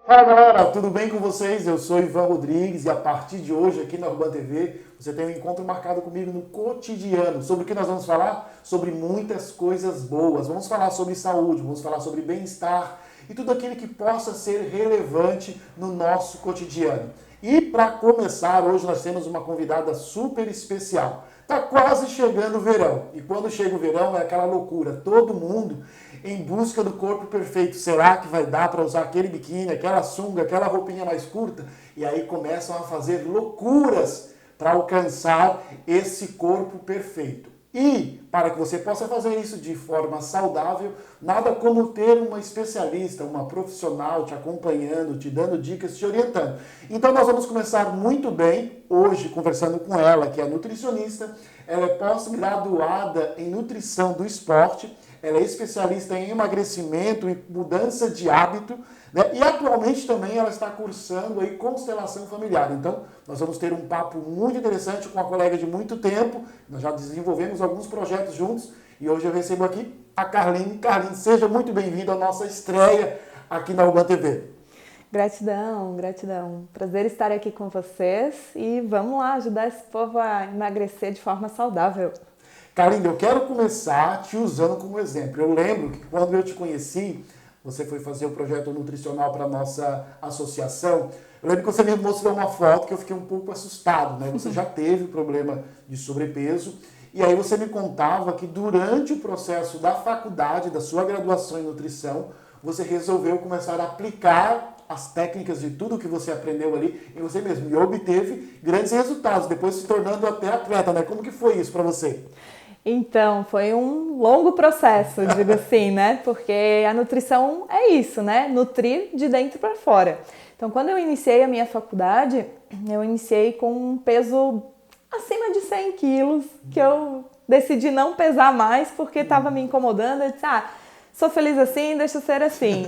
Fala galera, tudo bem com vocês? Eu sou Ivan Rodrigues e a partir de hoje aqui na Urban TV você tem um encontro marcado comigo no cotidiano. Sobre o que nós vamos falar? Sobre muitas coisas boas. Vamos falar sobre saúde, vamos falar sobre bem-estar e tudo aquilo que possa ser relevante no nosso cotidiano. E para começar, hoje nós temos uma convidada super especial. Tá quase chegando o verão. E quando chega o verão é aquela loucura. Todo mundo em busca do corpo perfeito. Será que vai dar para usar aquele biquíni, aquela sunga, aquela roupinha mais curta? E aí começam a fazer loucuras para alcançar esse corpo perfeito. E para que você possa fazer isso de forma saudável, nada como ter uma especialista, uma profissional te acompanhando, te dando dicas, te orientando. Então nós vamos começar muito bem hoje conversando com ela, que é nutricionista. Ela é pós-graduada em nutrição do esporte. Ela é especialista em emagrecimento e mudança de hábito, né? E atualmente também ela está cursando aí constelação familiar. Então, nós vamos ter um papo muito interessante com uma colega de muito tempo. Nós já desenvolvemos alguns projetos juntos e hoje eu recebo aqui a Carline. Carline, seja muito bem-vinda à nossa estreia aqui na Urban TV. Gratidão, gratidão. Prazer estar aqui com vocês e vamos lá ajudar esse povo a emagrecer de forma saudável. Carline, eu quero começar te usando como exemplo. Eu lembro que quando eu te conheci, você foi fazer o projeto nutricional para a nossa associação. Eu lembro que você me mostrou uma foto que eu fiquei um pouco assustado, né? Você já teve problema de sobrepeso. E aí você me contava que durante o processo da faculdade, da sua graduação em nutrição, você resolveu começar a aplicar as técnicas de tudo que você aprendeu ali em você mesmo. E obteve grandes resultados, depois se tornando até atleta, né? Como que foi isso para você? Então, foi um longo processo, digo assim, né? Porque a nutrição é isso, né? Nutrir de dentro para fora. Então, quando eu iniciei a minha faculdade, eu iniciei com um peso acima de 100 quilos, que eu decidi não pesar mais porque estava me incomodando. Eu disse, sou feliz assim, deixa eu ser assim.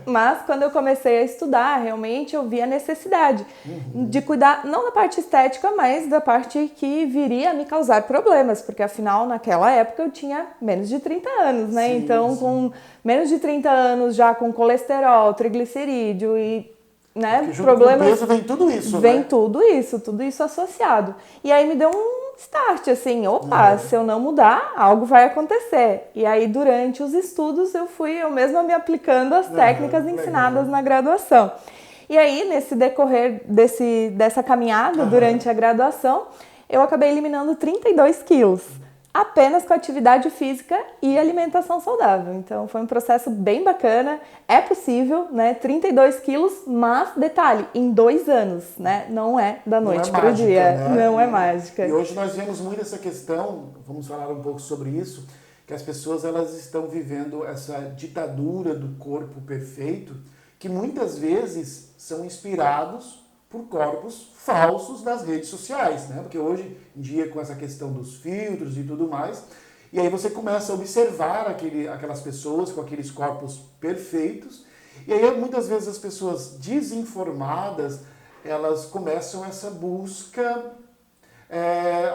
Mas quando eu comecei a estudar, realmente eu vi a necessidade de cuidar, não da parte estética, mas da parte que viria a me causar problemas, porque afinal, naquela época eu tinha menos de 30 anos, né? Sim, então, sim. com menos de 30 anos, já com colesterol, triglicerídeo e Porque junto problemas... com o peso vem tudo isso, Vem né? tudo isso associado. E aí me deu um start, assim, opa, se eu não mudar, algo vai acontecer. E aí, durante os estudos, eu mesma me aplicando as técnicas ensinadas na graduação. E aí, nesse decorrer dessa caminhada, durante a graduação, eu acabei eliminando 32 quilos. Apenas com atividade física e alimentação saudável. Então, foi um processo bem bacana. É possível, né? 32 quilos, mas, detalhe, em 2 anos, né? Não é da noite para o dia. Né? Não é mágica. E hoje nós vemos muito essa questão, vamos falar um pouco sobre isso, que as pessoas elas estão vivendo essa ditadura do corpo perfeito, que muitas vezes são inspirados por corpos falsos nas redes sociais, né? Porque hoje em dia, com essa questão dos filtros e tudo mais, e aí você começa a observar aquelas pessoas com aqueles corpos perfeitos, e aí muitas vezes as pessoas desinformadas, elas começam essa busca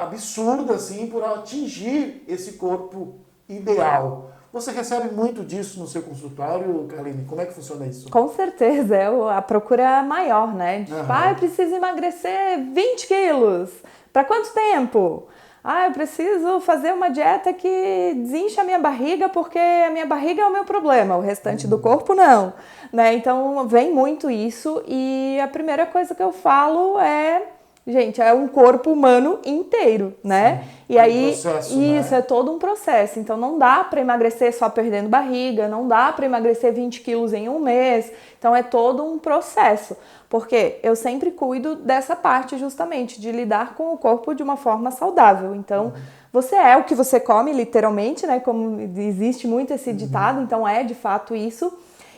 absurda, assim, por atingir esse corpo ideal. Você recebe muito disso no seu consultório, Carline? Como é que funciona isso? Com certeza, a procura maior, né? Eu preciso emagrecer 20 quilos. Para quanto tempo? Eu preciso fazer uma dieta que desincha a minha barriga porque a minha barriga é o meu problema, o restante do corpo não. Né? Então, vem muito isso e a primeira coisa que eu falo é... Gente, é um corpo humano inteiro, né? Sim, e aí, processo, isso né? é todo um processo. Então, não dá para emagrecer só perdendo barriga, não dá para emagrecer 20 quilos em um mês. Então, é todo um processo. Porque eu sempre cuido dessa parte, justamente, de lidar com o corpo de uma forma saudável. Então, você é o que você come, literalmente, né? Como existe muito esse ditado, então é de fato isso.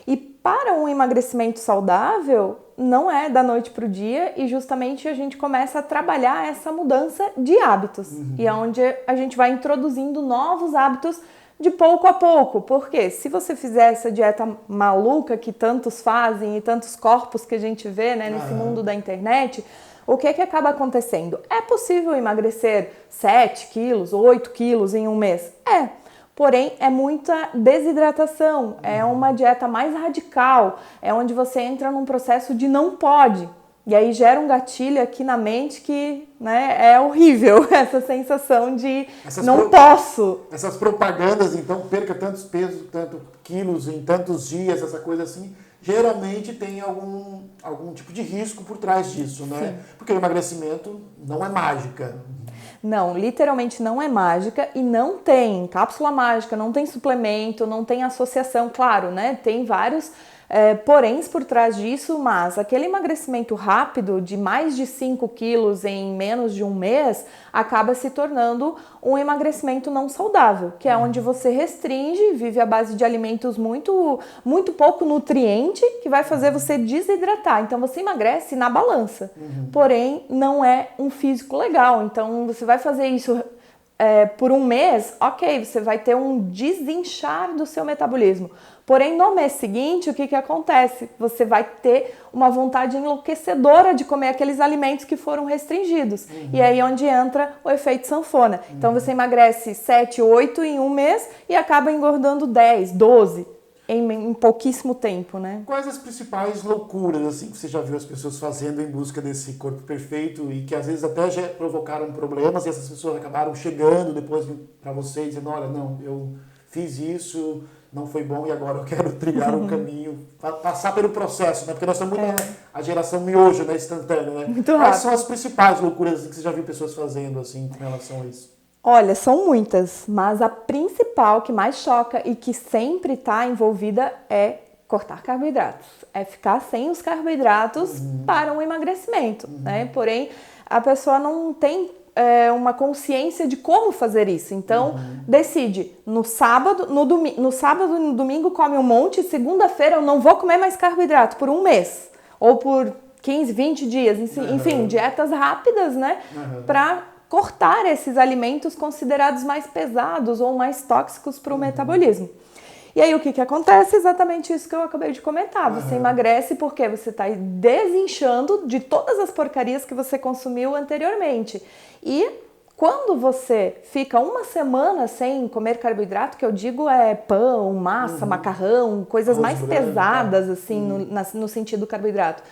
E para um emagrecimento saudável, não é da noite para o dia e justamente a gente começa a trabalhar essa mudança de hábitos. E é onde a gente vai introduzindo novos hábitos de pouco a pouco. Porque se você fizer essa dieta maluca que tantos fazem e tantos corpos que a gente vê, né, nesse mundo da internet, o que acaba acontecendo? É possível emagrecer 7 quilos, 8 quilos em um mês? porém é muita desidratação, é uma dieta mais radical, é onde você entra num processo de não pode. E aí gera um gatilho aqui na mente que, né, é horrível, essa sensação de posso. Essas propagandas, então, perca tantos pesos, tantos quilos em tantos dias, essa coisa assim, geralmente tem algum tipo de risco por trás disso, né? Sim. Porque o emagrecimento não é mágica. Não, literalmente não é mágica e não tem cápsula mágica, não tem suplemento, não tem associação, claro, né? Tem vários poréns por trás disso, mas aquele emagrecimento rápido de mais de 5 quilos em menos de um mês acaba se tornando um emagrecimento não saudável, que é onde você restringe, vive à base de alimentos muito pouco nutriente, que vai fazer você desidratar. Então você emagrece na balança, porém não é um físico legal. Então você vai fazer isso por um mês, ok, você vai ter um desinchar do seu metabolismo. Porém, no mês seguinte, o que acontece? Você vai ter uma vontade enlouquecedora de comer aqueles alimentos que foram restringidos. E aí é onde entra o efeito sanfona. Então você emagrece 7, 8 em um mês e acaba engordando 10, 12 em pouquíssimo tempo, né? Quais as principais loucuras assim que você já viu as pessoas fazendo em busca desse corpo perfeito e que às vezes até já provocaram problemas e essas pessoas acabaram chegando depois para você dizendo, olha, não, eu fiz isso, não foi bom e agora eu quero trilhar um caminho, passar pelo processo, né? Porque nós estamos muito a geração miojo, né? Instantâneo, né? Muito rápido. Quais são as principais loucuras que você já viu pessoas fazendo assim com relação a isso? Olha, são muitas, mas a principal que mais choca e que sempre está envolvida é cortar carboidratos. É ficar sem os carboidratos para um emagrecimento, né? Porém, a pessoa não tem uma consciência de como fazer isso. Então, decide, no sábado e no domingo come um monte, segunda-feira eu não vou comer mais carboidrato por um mês. Ou por 15, 20 dias. Enfim, dietas rápidas, né? Para cortar esses alimentos considerados mais pesados ou mais tóxicos para o metabolismo. E aí o que acontece? Exatamente isso que eu acabei de comentar. Você emagrece porque você está desinchando de todas as porcarias que você consumiu anteriormente. E quando você fica uma semana sem comer carboidrato, que eu digo é pão, massa, macarrão, coisas mais pesadas, assim, no sentido carboidrato.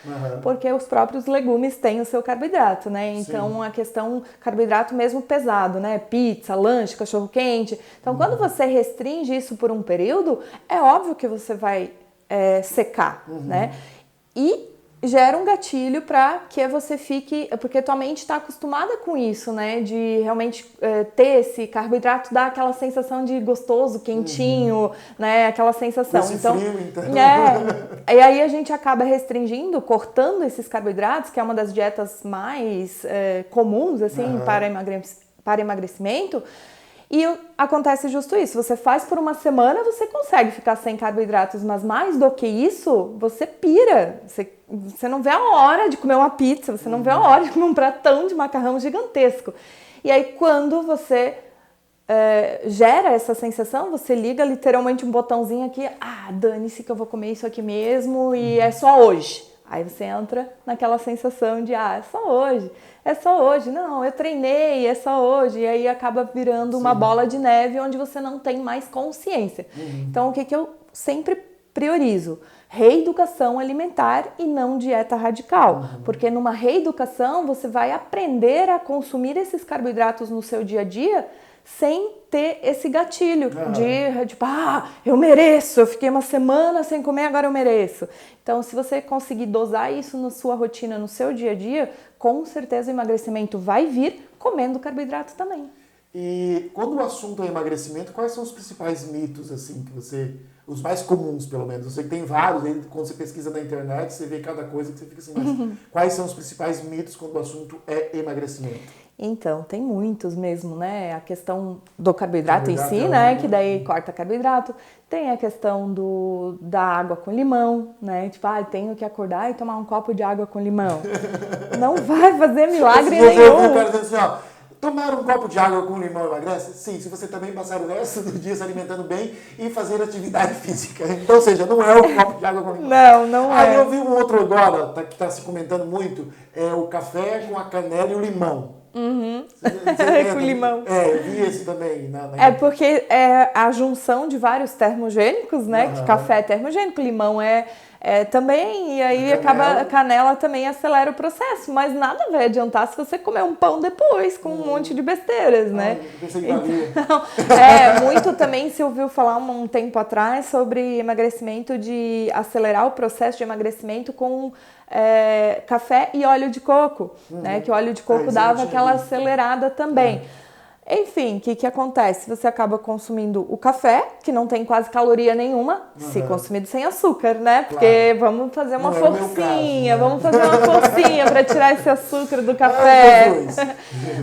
Porque os próprios legumes têm o seu carboidrato, né? Então, a questão carboidrato mesmo pesado, né? Pizza, lanche, cachorro-quente. Então, quando você restringe isso por um período, é óbvio que você vai secar, né? E gera um gatilho para que você fique, porque tua mente está acostumada com isso, né, de realmente ter esse carboidrato, dar aquela sensação de gostoso, quentinho, né, aquela sensação. Esse então, frio, então. E aí a gente acaba restringindo, cortando esses carboidratos, que é uma das dietas mais comuns, assim, para emagrecimento. E acontece justo isso, você faz por uma semana, você consegue ficar sem carboidratos, mas mais do que isso, você pira, você não vê a hora de comer uma pizza, você não vê a hora de comer um pratão de macarrão gigantesco. E aí quando você gera essa sensação, você liga literalmente um botãozinho aqui, dane-se que eu vou comer isso aqui mesmo e é só hoje. Aí você entra naquela sensação de, é só hoje, não, eu treinei, é só hoje. E aí acaba virando uma bola de neve onde você não tem mais consciência. Então, o que eu sempre priorizo? Reeducação alimentar e não dieta radical. Porque numa reeducação, você vai aprender a consumir esses carboidratos no seu dia a dia sem ter esse gatilho de tipo, eu mereço, eu fiquei uma semana sem comer, agora eu mereço. Então, se você conseguir dosar isso na sua rotina, no seu dia a dia, com certeza o emagrecimento vai vir comendo carboidrato também. E quando o assunto é emagrecimento, quais são os principais mitos, assim, os mais comuns, pelo menos? Eu sei que tem vários, aí, quando você pesquisa na internet, você vê cada coisa que você fica assim, mas quais são os principais mitos quando o assunto é emagrecimento? Então, tem muitos mesmo, né? A questão do carboidrato em si, né? Que daí corta carboidrato. Tem a questão da água com limão, né? Tipo, tenho que acordar e tomar um copo de água com limão. Não vai fazer milagre nenhum. Eu quero dizer assim, tomar um copo de água com limão emagrece? Sim, se você também passar o resto do dia se alimentando bem e fazer atividade física. Então, ou seja, não é o copo de água com limão. Não é. Aí eu vi um outro agora, que está se comentando muito, é o café com a canela e o limão. Com limão. Eu vi esse também. É porque é a junção de vários termogênicos, né? Que café é termogênico, limão também, e aí a canela também acelera o processo, mas nada vai adiantar se você comer um pão depois, com um monte de besteiras, né? Então, muito também se ouviu falar um tempo atrás sobre emagrecimento, de acelerar o processo de emagrecimento com café e óleo de coco, né? Que o óleo de coco dava aquela acelerada também. Enfim, o que acontece? Você acaba consumindo o café, que não tem quase caloria nenhuma, se consumido sem açúcar, né? Porque vamos fazer uma forcinha, vamos fazer uma forcinha para tirar esse açúcar do café.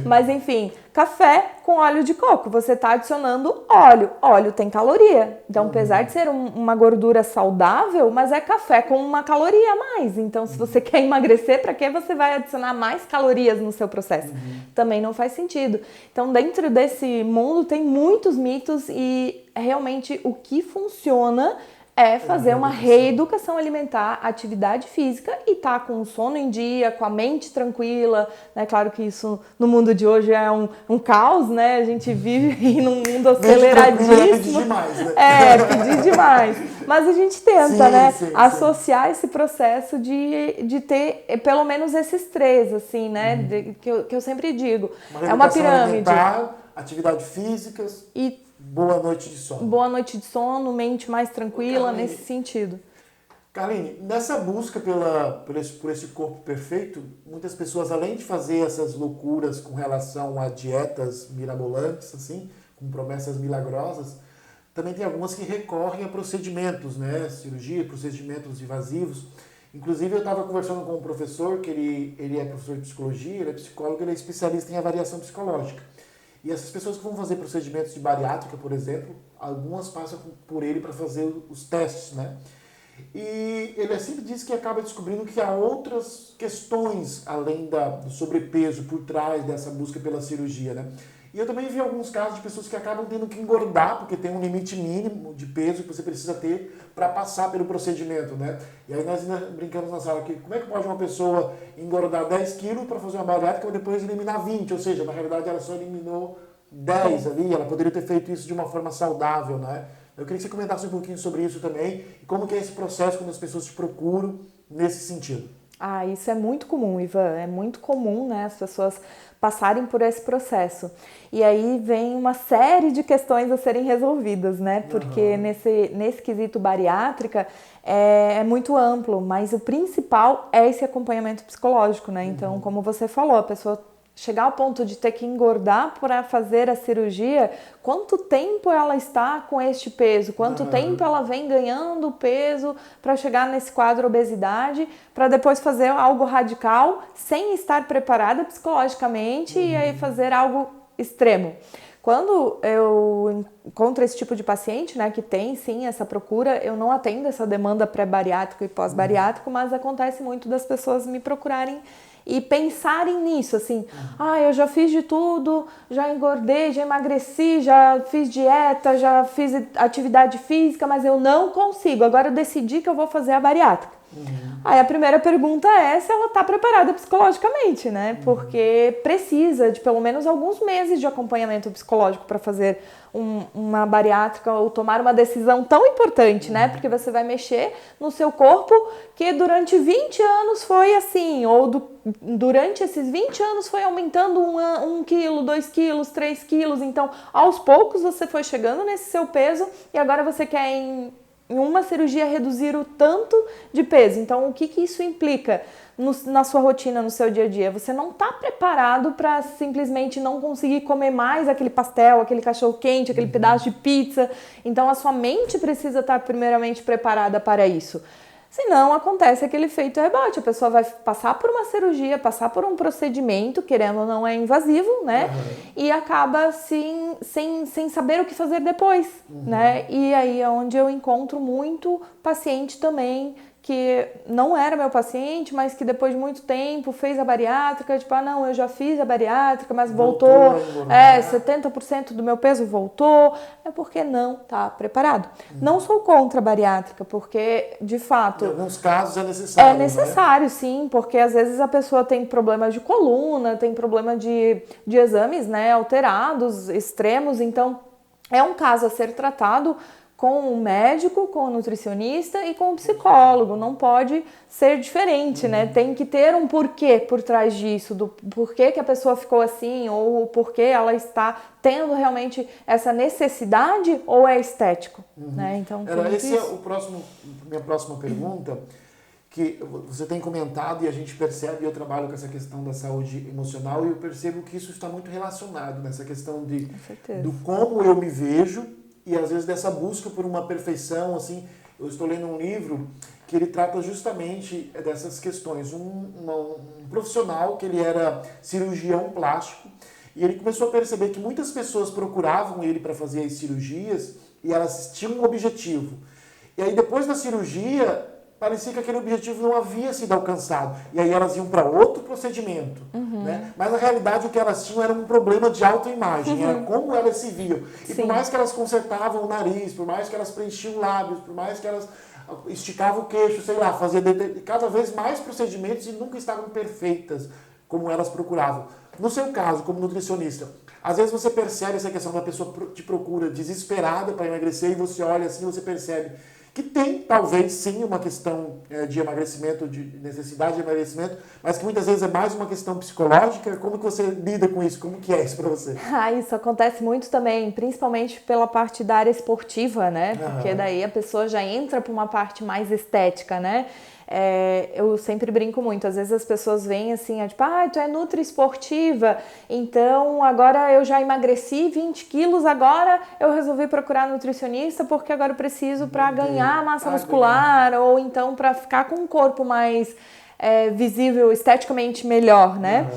Mas enfim, café com óleo de coco, você está adicionando óleo. Óleo tem caloria, então apesar de ser uma gordura saudável, mas é café com uma caloria a mais. Então se você quer emagrecer, para que você vai adicionar mais calorias no seu processo? Também não faz sentido. Então dentro desse mundo tem muitos mitos e realmente o que funciona é fazer uma reeducação alimentar, atividade física e estar com o sono em dia, com a mente tranquila, né? Claro que isso no mundo de hoje é um caos, né? A gente vive num mundo aceleradíssimo. Pedir demais. Mas a gente tenta, associar esse processo de ter pelo menos esses três, assim, né? Que eu sempre digo. É uma pirâmide. Atividade física e boa noite de sono. Boa noite de sono, mente mais tranquila, nesse sentido. Carline, nessa busca por esse corpo perfeito, muitas pessoas, além de fazer essas loucuras com relação a dietas mirabolantes, assim, com promessas milagrosas, também tem algumas que recorrem a procedimentos, né? Cirurgia, procedimentos invasivos. Inclusive, eu estava conversando com um professor, que ele é professor de psicologia, ele é psicólogo, ele é especialista em avaliação psicológica. E essas pessoas que vão fazer procedimentos de bariátrica, por exemplo, algumas passam por ele para fazer os testes, né? E ele sempre diz que acaba descobrindo que há outras questões além do sobrepeso por trás dessa busca pela cirurgia, né? E eu também vi alguns casos de pessoas que acabam tendo que engordar, porque tem um limite mínimo de peso que você precisa ter para passar pelo procedimento, né? E aí nós ainda brincamos na sala aqui, como é que pode uma pessoa engordar 10 quilos para fazer uma bariátrica e depois eliminar 20? Ou seja, na realidade ela só eliminou 10 ali, ela poderia ter feito isso de uma forma saudável, né? Eu queria que você comentasse um pouquinho sobre isso também, e como que é esse processo quando as pessoas te procuram nesse sentido. Isso é muito comum, Ivan, é muito comum, né, as pessoas passarem por esse processo. E aí vem uma série de questões a serem resolvidas, né, porque nesse quesito bariátrica é muito amplo, mas o principal é esse acompanhamento psicológico, né, então como você falou, a pessoa chegar ao ponto de ter que engordar para fazer a cirurgia, quanto tempo ela está com este peso, quanto tempo ela vem ganhando peso para chegar nesse quadro obesidade, para depois fazer algo radical sem estar preparada psicologicamente e aí fazer algo extremo. Quando eu encontro esse tipo de paciente, né, que tem sim essa procura, eu não atendo essa demanda pré-bariátrico e pós-bariátrico, mas acontece muito das pessoas me procurarem e pensarem nisso, assim, eu já fiz de tudo, já engordei, já emagreci, já fiz dieta, já fiz atividade física, mas eu não consigo, agora eu decidi que eu vou fazer a bariátrica. Aí a primeira pergunta é se ela está preparada psicologicamente, né? Porque precisa de pelo menos alguns meses de acompanhamento psicológico para fazer uma bariátrica ou tomar uma decisão tão importante, né? Porque você vai mexer no seu corpo que durante 20 anos foi assim, ou durante esses 20 anos foi aumentando 1 quilo, 2 quilos, 3 quilos. Então, aos poucos você foi chegando nesse seu peso e agora você quer em uma cirurgia reduzir o tanto de peso. Então, o que isso implica na sua rotina, no seu dia a dia? Você não está preparado para simplesmente não conseguir comer mais aquele pastel, aquele cachorro-quente, aquele pedaço de pizza. Então, a sua mente precisa estar primeiramente preparada para isso. Senão, acontece aquele efeito rebote. A pessoa vai passar por uma cirurgia, passar por um procedimento, querendo ou não é invasivo, né? E acaba assim, sem saber o que fazer depois, né? E aí é onde eu encontro muito paciente também que não era meu paciente, mas que depois de muito tempo fez a bariátrica, tipo, não, eu já fiz a bariátrica, mas voltou 70% do meu peso voltou, é porque não está preparado. Não sou contra a bariátrica, porque, de fato... Em alguns casos é necessário. É necessário, sim, porque às vezes a pessoa tem problemas de coluna, tem problema de exames, né, alterados, extremos, então é um caso a ser tratado com o médico, com o nutricionista e com o psicólogo. Não pode ser diferente, né? Tem que ter um porquê por trás disso, do porquê que a pessoa ficou assim, ou o porquê ela está tendo realmente essa necessidade ou é estético, né? Então, esse é minha próxima pergunta, que você tem comentado e a gente percebe, eu trabalho com essa questão da saúde emocional e eu percebo que isso está muito relacionado nessa questão do como eu me vejo e às vezes dessa busca por uma perfeição, assim. Eu estou lendo um livro que ele trata justamente dessas questões. Um profissional que ele era cirurgião plástico e ele começou a perceber que muitas pessoas procuravam ele para fazer as cirurgias e elas tinham um objetivo. E aí depois da cirurgia parecia que aquele objetivo não havia sido alcançado. E aí elas iam para outro procedimento. Né? Mas na realidade o que elas tinham era um problema de autoimagem, era como elas se viam. E por mais que elas consertavam o nariz, por mais que elas preenchiam lábios, por mais que elas esticavam o queixo, sei lá, faziam cada vez mais procedimentos e nunca estavam perfeitas como elas procuravam. No seu caso, como nutricionista, às vezes você percebe essa questão da pessoa te procura desesperada para emagrecer e você olha assim e você percebe que tem, talvez, sim, uma questão de emagrecimento, de necessidade de emagrecimento, mas que muitas vezes é mais uma questão psicológica. Como que você lida com isso? Como que é isso para você? Isso acontece muito também, principalmente pela parte da área esportiva, né? Porque daí a pessoa já entra para uma parte mais estética, né? Eu sempre brinco muito, às vezes as pessoas vêm assim, tipo, tu é nutri-esportiva, então agora eu já emagreci 20 quilos, agora eu resolvi procurar nutricionista porque agora eu preciso para ganhar massa muscular ou então para ficar com um corpo mais visível, esteticamente melhor, né?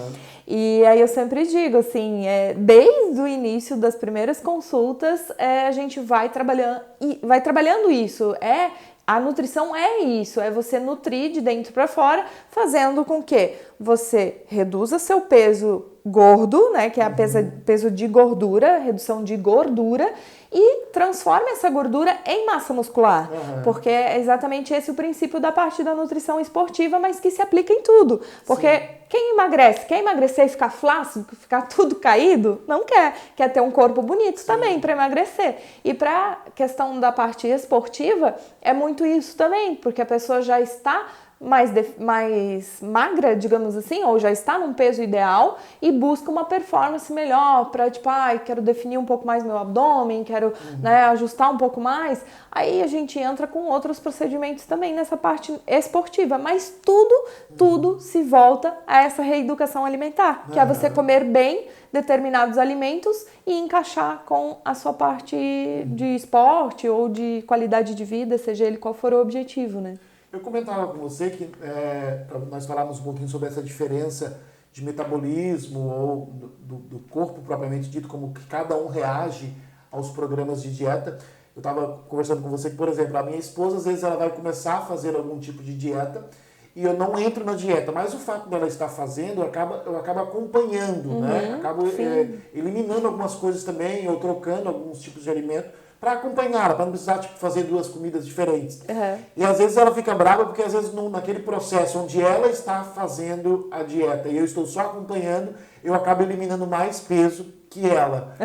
E aí eu sempre digo assim, desde o início das primeiras consultas, a gente vai trabalhando isso, a nutrição é isso, é você nutrir de dentro para fora, fazendo com que você reduza seu peso gordo, né, que é peso de gordura, redução de gordura, e transforme essa gordura em massa muscular, porque é exatamente esse o princípio da parte da nutrição esportiva, mas que se aplica em tudo, porque quem emagrece, quer emagrecer e ficar flácido, ficar tudo caído? Não quer ter um corpo bonito também para emagrecer. E para a questão da parte esportiva, é muito isso também, porque a pessoa já está mais magra, digamos assim, ou já está num peso ideal e busca uma performance melhor para, tipo, quero definir um pouco mais meu abdômen, quero ajustar um pouco mais. Aí a gente entra com outros procedimentos também nessa parte esportiva, mas tudo se volta a essa reeducação alimentar, que é você comer bem determinados alimentos e encaixar com a sua parte de esporte ou de qualidade de vida, seja ele qual for o objetivo, né? Eu comentava com você que nós falávamos um pouquinho sobre essa diferença de metabolismo ou do corpo propriamente dito, como que cada um reage aos programas de dieta. Eu estava conversando com você que, por exemplo, a minha esposa, às vezes, ela vai começar a fazer algum tipo de dieta e eu não entro na dieta, mas o fato dela estar fazendo, eu acabo acompanhando, né? Acabo eliminando algumas coisas também ou trocando alguns tipos de alimento para acompanhá-la, para não precisar fazer duas comidas diferentes. E às vezes ela fica brava porque às vezes naquele processo onde ela está fazendo a dieta e eu estou só acompanhando, eu acabo eliminando mais peso que ela.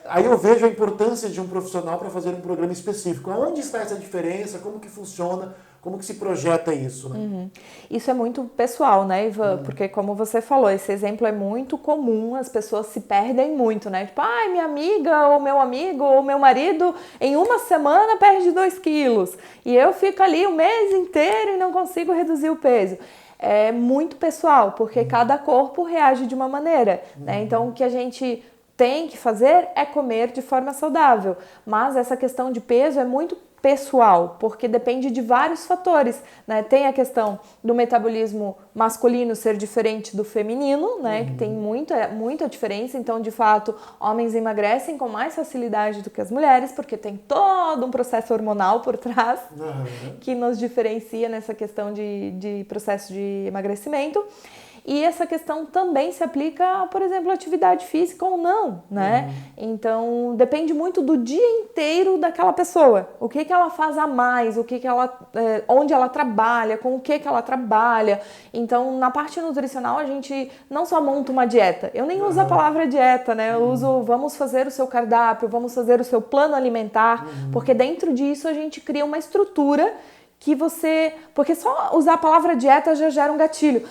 Aí eu vejo a importância de um profissional para fazer um programa específico. Onde está essa diferença? Como que funciona? Como que se projeta isso, né? Isso é muito pessoal, né, Ivan? Porque como você falou, esse exemplo é muito comum, as pessoas se perdem muito, né? Tipo, minha amiga, ou meu amigo, ou meu marido, em uma semana perde 2 quilos. E eu fico ali o mês inteiro e não consigo reduzir o peso. É muito pessoal, porque cada corpo reage de uma maneira, né? Então, o que a gente tem que fazer é comer de forma saudável. Mas essa questão de peso é muito pessoal, porque depende de vários fatores, né? Tem a questão do metabolismo masculino ser diferente do feminino, né? Que tem muita diferença. Então, de fato, homens emagrecem com mais facilidade do que as mulheres, porque tem todo um processo hormonal por trás que nos diferencia nessa questão de processo de emagrecimento. E essa questão também se aplica, por exemplo, à atividade física ou não, né? Então, depende muito do dia inteiro daquela pessoa. O que ela faz a mais, onde ela trabalha, com o que ela trabalha. Então, na parte nutricional, a gente não só monta uma dieta. Eu nem uso a palavra dieta, né? Eu uso, vamos fazer o seu cardápio, vamos fazer o seu plano alimentar, porque dentro disso a gente cria uma estrutura que você... Porque só usar a palavra dieta já gera um gatilho.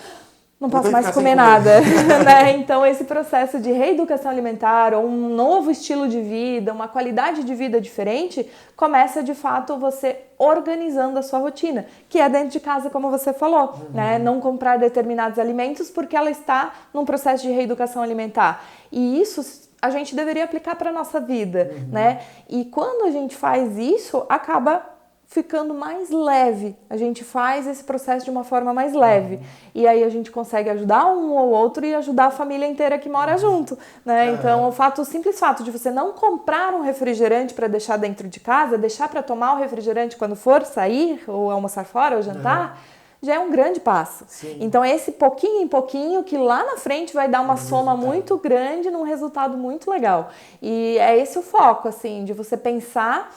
Não posso mais comer nada, né? Então, esse processo de reeducação alimentar ou um novo estilo de vida, uma qualidade de vida diferente, começa, de fato, você organizando a sua rotina, que é dentro de casa, como você falou, né? Não comprar determinados alimentos porque ela está num processo de reeducação alimentar. E isso a gente deveria aplicar para a nossa vida, né? E quando a gente faz isso, acaba ficando mais leve. A gente faz esse processo de uma forma mais leve. E aí a gente consegue ajudar um ou outro e ajudar a família inteira que mora junto, né? Então, o simples fato de você não comprar um refrigerante para deixar dentro de casa, deixar para tomar o refrigerante quando for sair, ou almoçar fora, ou jantar, já é um grande passo. Sim. Então, esse pouquinho em pouquinho que lá na frente vai dar uma soma muito grande num resultado muito legal. E é esse o foco, assim, de você pensar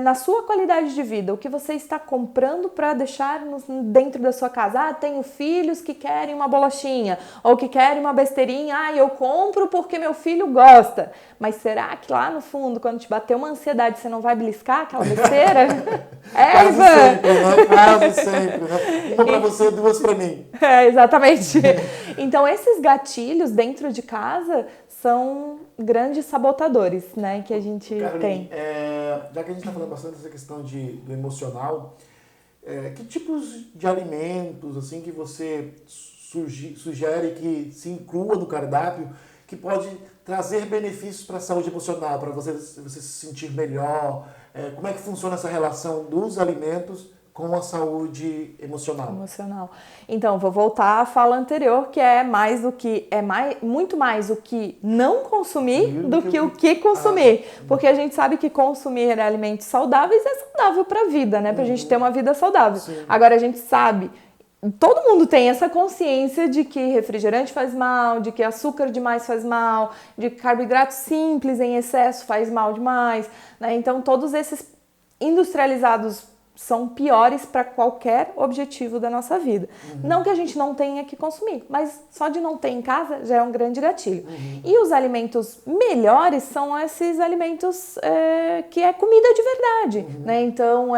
na sua qualidade de vida, o que você está comprando para deixar dentro da sua casa. Ah, tenho filhos que querem uma bolachinha, ou que querem uma besteirinha, eu compro porque meu filho gosta. Mas será que lá no fundo, quando te bater uma ansiedade, você não vai beliscar aquela besteira? Quase sempre, né? Uma para você, duas para mim. Exatamente. Então, esses gatilhos dentro de casa são grandes sabotadores, né, que a gente tem. Já que a gente está falando bastante dessa questão do emocional, que tipos de alimentos assim que você sugere que se inclua no cardápio que pode trazer benefícios para a saúde emocional, para você se sentir melhor? Como é que funciona essa relação dos alimentos com a saúde emocional? Então, vou voltar à fala anterior, que muito mais o que não consumir do que o que consumir. Porque a gente sabe que consumir alimentos saudáveis é saudável para a vida, né? Para a gente ter uma vida saudável. Sim. Agora, a gente sabe, todo mundo tem essa consciência de que refrigerante faz mal, de que açúcar demais faz mal, de que carboidrato simples em excesso faz mal demais, né? Então, todos esses industrializados são piores para qualquer objetivo da nossa vida. Não que a gente não tenha que consumir, mas só de não ter em casa já é um grande gatilho. E os alimentos melhores são esses alimentos que é comida de verdade, né? Então,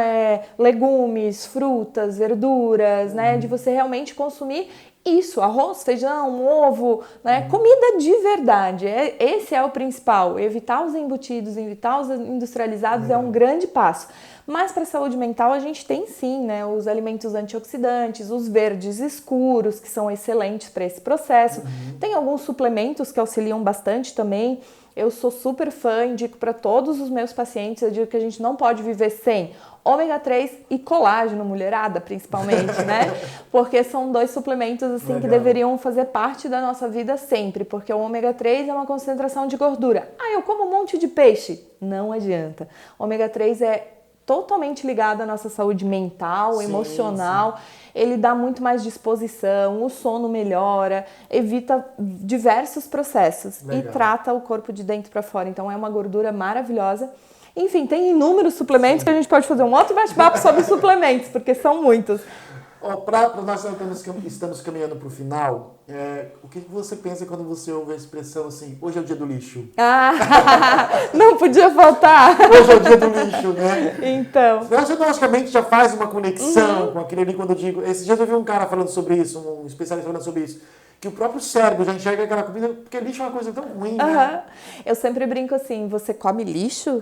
legumes, frutas, verduras, né? De você realmente consumir isso, arroz, feijão, ovo, né? Comida de verdade. Esse é o principal. Evitar os embutidos, evitar os industrializados é um grande passo. Mas para a saúde mental a gente tem sim, né, os alimentos antioxidantes, os verdes escuros, que são excelentes para esse processo. Tem alguns suplementos que auxiliam bastante também. Eu sou super fã, indico para todos os meus pacientes, eu digo que a gente não pode viver sem ômega 3 e colágeno, mulherada, principalmente, né? Porque são dois suplementos assim que deveriam fazer parte da nossa vida sempre, porque o ômega 3 é uma concentração de gordura. Eu como um monte de peixe. Não adianta. O ômega 3 é totalmente ligado à nossa saúde mental, emocional. Ele dá muito mais disposição, o sono melhora, evita diversos processos e trata o corpo de dentro para fora. Então é uma gordura maravilhosa. Enfim, tem inúmeros suplementos que a gente pode fazer um outro bate-papo sobre suplementos, porque são muitos. Nós estamos caminhando para o final. O que você pensa quando você ouve a expressão assim, hoje é o dia do lixo? Não podia faltar. Hoje é o dia do lixo, né? Então. Você logicamente já faz uma conexão com aquele ali quando eu digo... Esses dias eu vi um cara falando sobre isso, um especialista falando sobre isso, que o próprio cérebro já enxerga aquela comida, porque lixo é uma coisa tão ruim, né? Eu sempre brinco assim, você come lixo,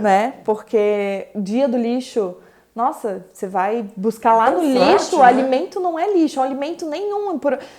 né? Porque dia do lixo... Nossa, você vai buscar lá no lixo, o alimento não é lixo, alimento nenhum,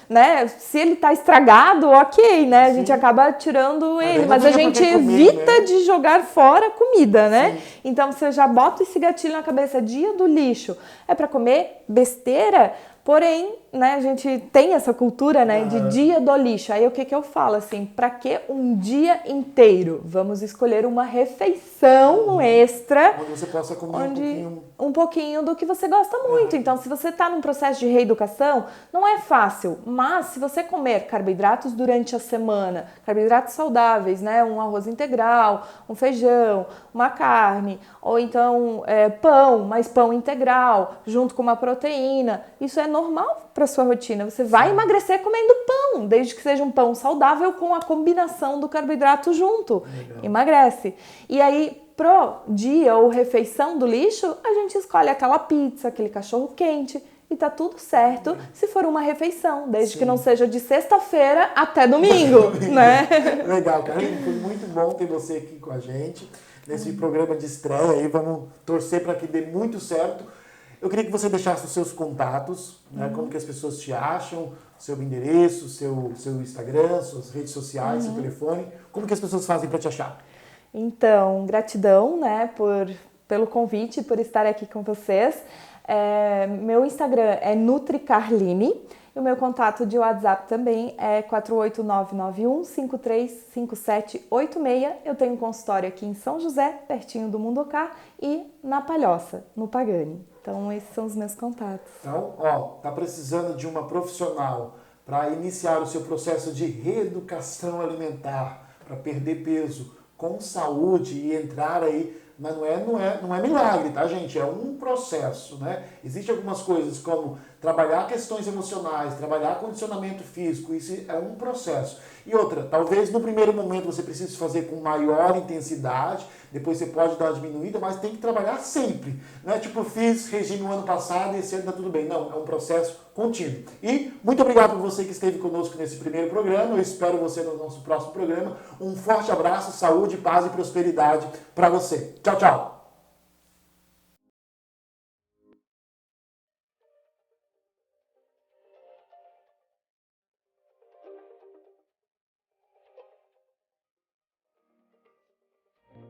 né? Se ele tá estragado, ok, né? A gente acaba tirando ele, mas a gente evita de jogar fora a comida, né? Sim. Então você já bota esse gatilho na cabeça, dia do lixo, é para comer besteira, porém né, a gente tem essa cultura, né, de dia do lixo. Aí o que eu falo assim, para que um dia inteiro? Vamos escolher uma refeição extra onde você possa comer um pouquinho do que você gosta muito. Então, se você está num processo de reeducação, não é fácil, mas se você comer carboidratos durante a semana, carboidratos saudáveis, né, um arroz integral, um feijão, uma carne, ou então pão, mas pão integral, junto com uma proteína, isso é normal para sua rotina. Você vai emagrecer comendo pão, desde que seja um pão saudável com a combinação do carboidrato junto. Legal. Emagrece. E aí, pro dia ou refeição do lixo, a gente escolhe aquela pizza, aquele cachorro quente e tá tudo certo se for uma refeição, desde que não seja de sexta-feira até domingo, né? Legal, Karine, foi muito bom ter você aqui com a gente nesse programa de estreia aí, vamos torcer para que dê muito certo. Eu queria que você deixasse os seus contatos, né? Como que as pessoas te acham, seu endereço, seu Instagram, suas redes sociais, seu telefone, como que as pessoas fazem para te achar? Então, gratidão, né, pelo convite, por estar aqui com vocês. Meu Instagram é NutriCarline e o meu contato de WhatsApp também é 48991535786. Eu tenho um consultório aqui em São José, pertinho do Mundocar, e na Palhoça, no Pagani. Então, esses são os meus contatos. Então, tá precisando de uma profissional para iniciar o seu processo de reeducação alimentar, para perder peso, com saúde e entrar aí, mas não é milagre, tá, gente? É um processo, né? Existem algumas coisas como trabalhar questões emocionais, trabalhar condicionamento físico, isso é um processo. E outra, talvez no primeiro momento você precise fazer com maior intensidade, depois você pode dar uma diminuída, mas tem que trabalhar sempre. Não é tipo, fiz regime no ano passado e esse ano tá tudo bem. Não, é um processo contínuo. E muito obrigado por você que esteve conosco nesse primeiro programa. Eu espero você no nosso próximo programa. Um forte abraço, saúde, paz e prosperidade para você. Tchau, tchau!